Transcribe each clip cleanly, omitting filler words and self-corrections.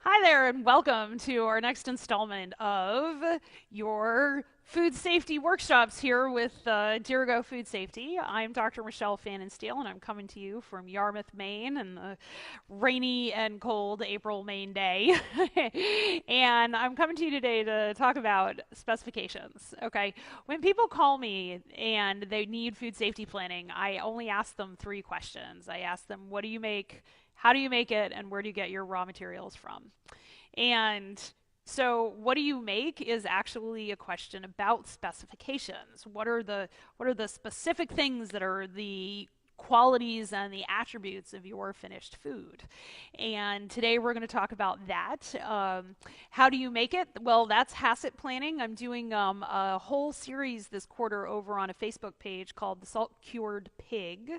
Hi there, and welcome to our next installment of your food safety workshops here with Dirigo Food Safety. I'm Dr. Michele Pfannenstiel, and I'm coming to you from Yarmouth, Maine, and the rainy and cold April, Maine day. And I'm coming to you today to talk about specifications. Okay, when people call me and they need food safety planning, I only ask them three questions. I ask them, what do you make? How do you make it, and where do you get your raw materials from? And so what do you make is actually a question about specifications. What are the specific things that are the qualities and the attributes of your finished food? And today we're going to talk about that. How do you make it? Well, that's HACCP planning. I'm doing a whole series this quarter over on a Facebook page called The Salt Cured Pig.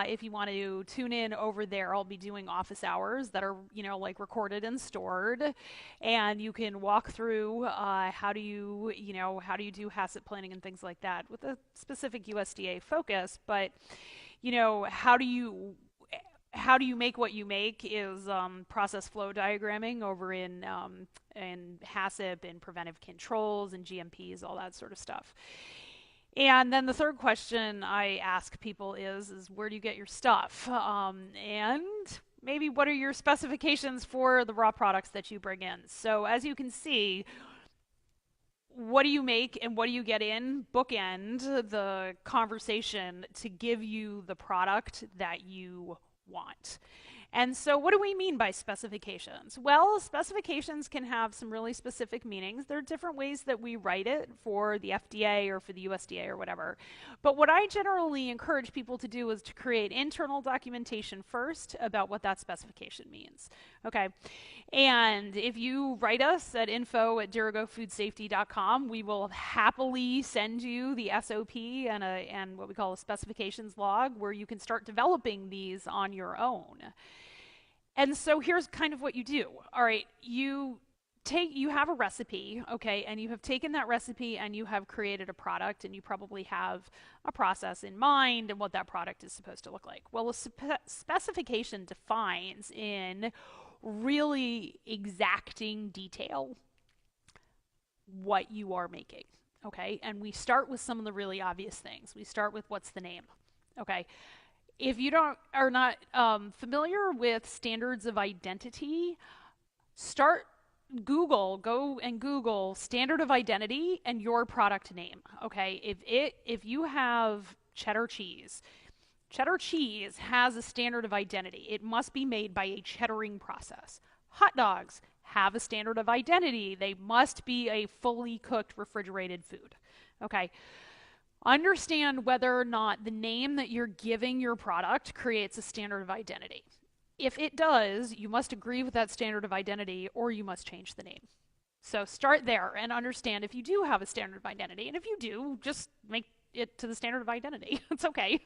If you want to tune in over there, I'll be doing office hours that are, like recorded and stored, and you can walk through how do you do HACCP planning and things like that with a specific USDA focus. But how do you make what you make is process flow diagramming over in HACCP and preventive controls and GMPs, all that sort of stuff. And then the third question I ask people is where do you get your stuff? And maybe what are your specifications for the raw products that you bring in? So as you can see, what do you make and what do you get in? Bookend the conversation to give you the product that you want. And so, what do we mean by specifications? Well, specifications can have some really specific meanings. There are different ways that we write it for the FDA or for the USDA or whatever. But what I generally encourage people to do is to create internal documentation first about what that specification means. Okay. And if you write us at info@dirigofoodsafety.com, we will happily send you the SOP and what we call a specifications log where you can start developing these on your own. And so here's kind of what you do. All right, you have a recipe, okay, and you have taken that recipe and you have created a product, and you probably have a process in mind and what that product is supposed to look like. Well, a specification defines in really exacting detail what you are making, okay? And we start with some of the really obvious things. We start with what's the name, okay? If you are not familiar with standards of identity, go and Google standard of identity and your product name. Okay, if you have cheddar cheese has a standard of identity. It must be made by a cheddaring process. Hot dogs have a standard of identity. They must be a fully cooked refrigerated food. Okay. Understand whether or not the name that you're giving your product creates a standard of identity. If it does, you must agree with that standard of identity or you must change the name. So start there and understand if you do have a standard of identity. And if you do, just make it to the standard of identity. It's okay.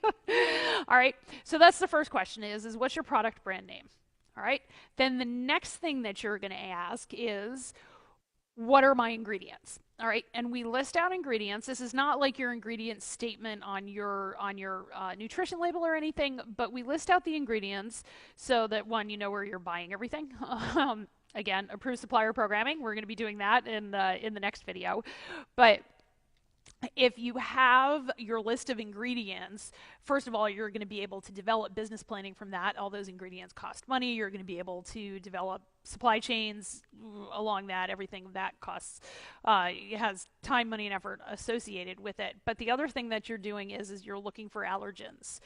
All right. So that's the first question is what's your product brand name? All right. Then the next thing that you're going to ask is, what are my ingredients? All right, and we list out ingredients. This is not like your ingredient statement on your nutrition label or anything, but we list out the ingredients so that one, you know where you're buying everything. Again, approved supplier programming. We're going to be doing that in the next video, but if you have your list of ingredients, first of all, you're going to be able to develop business planning from that. All those ingredients cost money. You're going to be able to develop supply chains along that. Everything that costs, it has time, money, and effort associated with it. But the other thing that you're doing is you're looking for allergens.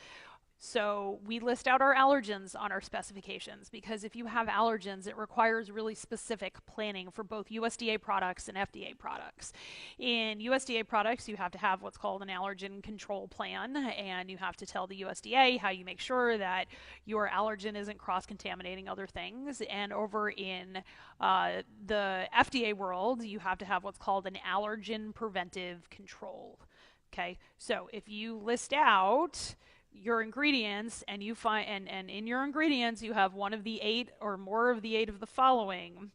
So we list out our allergens on our specifications because if you have allergens, it requires really specific planning for both USDA products and FDA products. In USDA products, you have to have what's called an allergen control plan, and you have to tell the USDA how you make sure that your allergen isn't cross-contaminating other things. And over in the FDA world, you have to have what's called an allergen preventive control. Okay, so if you list out your ingredients and you find and in your ingredients you have one of the 8 or more of the 8 of the following: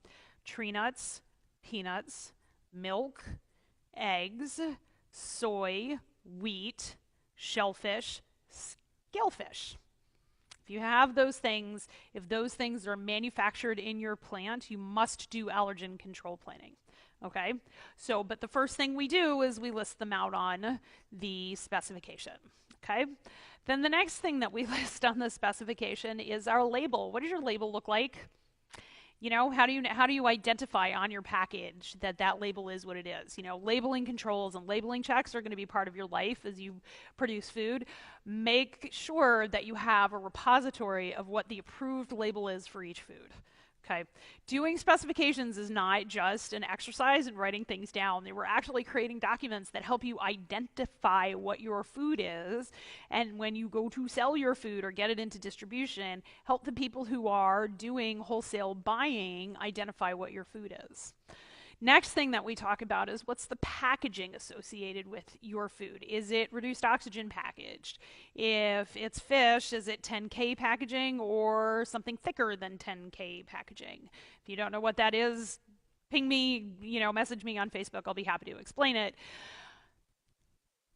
tree nuts, peanuts, milk, eggs, soy, wheat, shellfish, scalefish. If you have those things, if those things are manufactured in your plant, you must do allergen control planning. Okay, so but the first thing we do is we list them out on the specification. Okay, then the next thing that we list on the specification is our label. What does your label look like? You know, how do you identify on your package that that label is what it is? You know, labeling controls and labeling checks are going to be part of your life as you produce food. Make sure that you have a repository of what the approved label is for each food. Okay, doing specifications is not just an exercise in writing things down. They were actually creating documents that help you identify what your food is, and when you go to sell your food or get it into distribution, help the people who are doing wholesale buying identify what your food is. Next thing that we talk about is what's the packaging associated with your food? Is it reduced oxygen packaged? If it's fish, is it 10K packaging or something thicker than 10K packaging? If you don't know what that is, ping me, message me on Facebook. I'll be happy to explain it.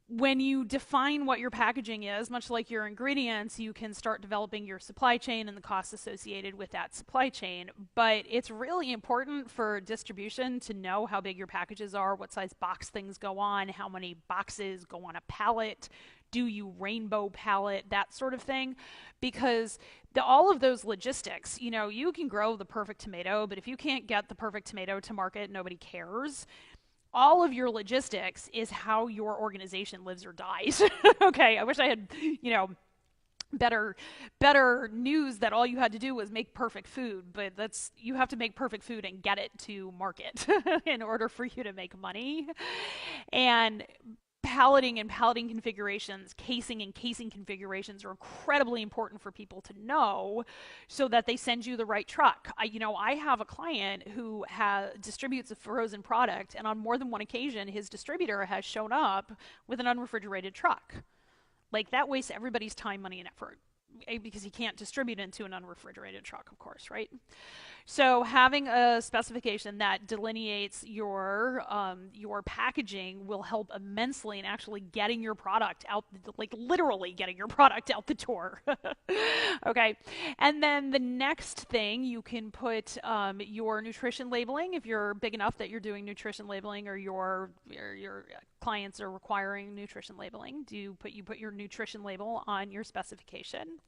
When you define what your packaging is, much like your ingredients, you can start developing your supply chain and the costs associated with that supply chain. But it's really important for distribution to know how big your packages are, what size box things go on, how many boxes go on a pallet, do you rainbow pallet, that sort of thing. Because all of those logistics, you can grow the perfect tomato, but if you can't get the perfect tomato to market, nobody cares. All of your logistics is how your organization lives or dies. Okay, I wish I had, better news that all you had to do was make perfect food, but you have to make perfect food and get it to market in order for you to make money. And palleting and palleting configurations, casing and casing configurations are incredibly important for people to know so that they send you the right truck. I have a client who distributes a frozen product, and on more than one occasion, his distributor has shown up with an unrefrigerated truck. Like, that wastes everybody's time, money, and effort because he can't distribute into an unrefrigerated truck, of course, right? So having a specification that delineates your packaging will help immensely in actually getting your product out, like literally getting your product out the door. Okay, and then the next thing, you can put your nutrition labeling if you're big enough that you're doing nutrition labeling, or your clients are requiring nutrition labeling. You put your nutrition label on your specification.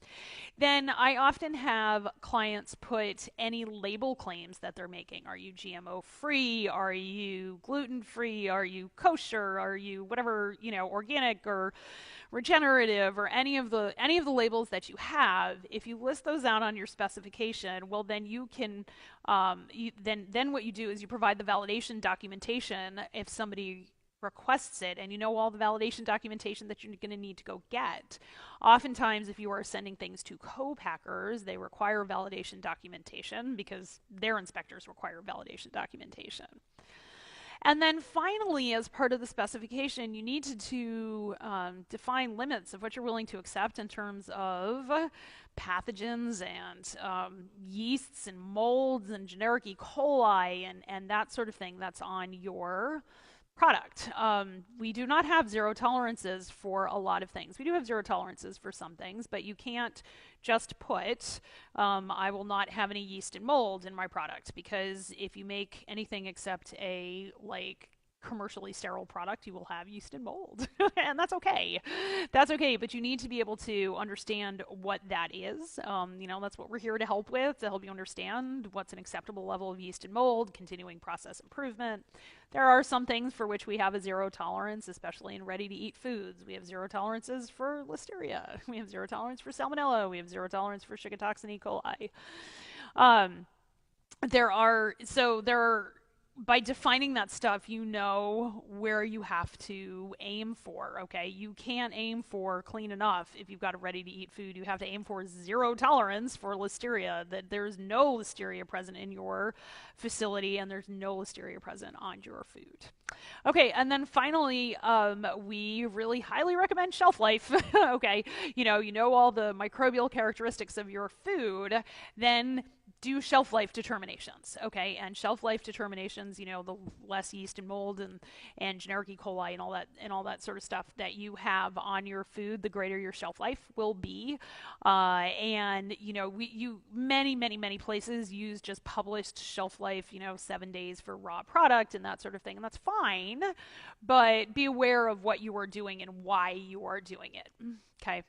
Then I often have clients put any label claims that they're making. Are you GMO free? Are you gluten free? Are you kosher? Are you whatever, organic or regenerative, or any of the labels that you have? If you list those out on your specification, well, then you can then what you do is you provide the validation documentation if somebody requests it, and all the validation documentation that you're going to need to go get. Oftentimes, if you are sending things to co-packers, they require validation documentation because their inspectors require validation documentation. And then finally, as part of the specification, you need to define limits of what you're willing to accept in terms of pathogens and yeasts and molds and generic E. coli and that sort of thing that's on your product. We do not have zero tolerances for a lot of things. We do have zero tolerances for some things, but you can't just put, I will not have any yeast and mold in my product, because if you make anything except a commercially sterile product, you will have yeast and mold. And that's okay. That's okay, but you need to be able to understand what that is. That's what we're here to help with, to help you understand what's an acceptable level of yeast and mold, continuing process improvement. There are some things for which we have a zero tolerance, especially in ready-to-eat foods. We have zero tolerances for listeria. We have zero tolerance for salmonella. We have zero tolerance for Shigatoxin E. coli. By defining that stuff, where you have to aim for, okay? You can't aim for clean enough if you've got a ready-to-eat food. You have to aim for zero tolerance for listeria, that there's no listeria present in your facility and there's no listeria present on your food. Okay, and then finally, we really highly recommend shelf life. Okay, all the microbial characteristics of your food, then do shelf life determinations, okay? And shelf life determinations, you know, the less yeast and mold and generic E. coli and all that sort of stuff that you have on your food, the greater your shelf life will be. And you know, many places use just published shelf life, you know, 7 days for raw product and that sort of thing, and that's fine. But be aware of what you are doing and why you are doing it. Okay,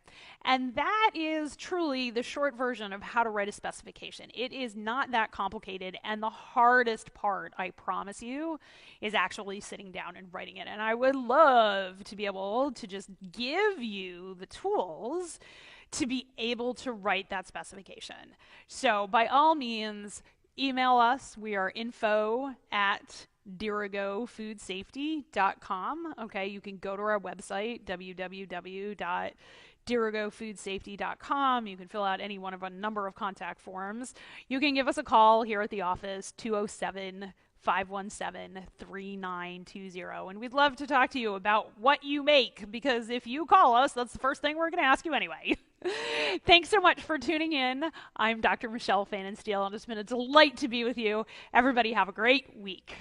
and that is truly the short version of how to write a specification. It is not that complicated, and the hardest part, I promise you, is actually sitting down and writing it. And I would love to be able to just give you the tools to be able to write that specification. So by all means, email us. We are info@DirigoFoodSafety.com. Okay, you can go to our website, www.DirigoFoodSafety.com. You can fill out any one of a number of contact forms. You can give us a call here at the office, 207-517-3920. And we'd love to talk to you about what you make, because if you call us, that's the first thing we're going to ask you anyway. Thanks so much for tuning in. I'm Dr. Michele Pfannenstiel, and it's been a delight to be with you. Everybody have a great week.